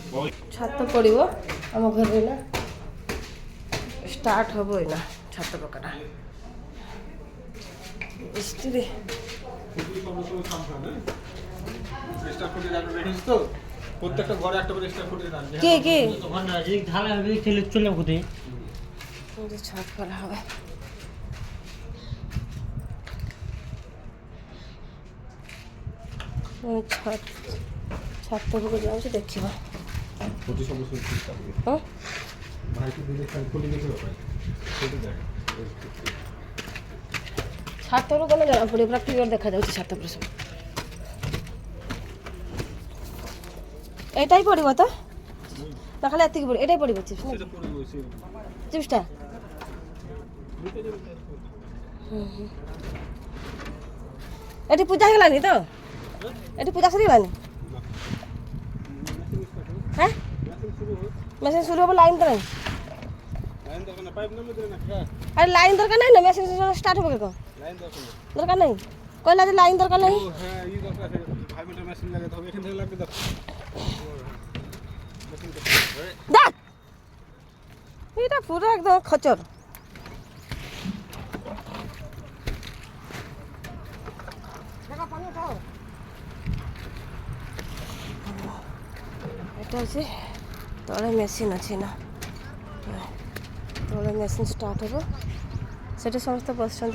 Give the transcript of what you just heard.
ଛାତ ପଡ଼ିବ ଆମ ଘରେ ନା ଷ୍ଟାର୍ଟ ହେବ ଏଇନା ଛାତ ପକାଟା ମିସ୍ତ୍ରୀ প্রত্যেকটা ঘরে একটা করে স্টার ফুটে রাখবে কে কে ওখানে আছে ঢালা হবে ছেলে চলে কোতে ছাদ করা হবে ଛାତ ଛାତ ଉପରକୁ ଯାଉଛି ଦେଖିବା প্রতি সমস্ত চেষ্টা করবে ହଁ ভাইকে দিলে খালি খুলে গেছে ব্যাপার সেটা দেখ ଛାତ ଉପରୁ ଗଲେ ଜଣା ପଡ଼ିବ ପୁରା କ୍ଲିୟର ଦେଖାଯାଉଛି ଛାତ ଉପରେ ସବୁ ଏଇଟା ହିଁ ପଡ଼ିବ ତ ନା ଖାଲି ଏତିକି ପଡ଼ିବ ଏଇଟା ହିଁ ପଡ଼ିବ সেটা পড়ে বসে ଚିପ୍ସଟା ଏଠି ପୂଜା ହେଇଗଲାନି ତ ଏଠି ପୂଜା ସରିଗଲାନି হ্যাঁ মেশিন শুরু হবে লাইন তো নাই লাইন দরকার না পাইপ নামে দেনা কা আরে লাইন দরকার নাই না মেশিন স্টার্ট হবে কেন লাইন দরকার না দরকার নাই কইলা যে লাইন দরকার নাই ও হ্যাঁ এই দরকার আছে 5 মিটার মেশিন লাগাতে হবে এখান থেকে লাগবে দাও দেখ এটা পুরো একদম খচর এটা হচ্ছে তলে মেশিন আছে না তলে মেশিন স্টার্ট হব সেটা সমস্ত বসছেন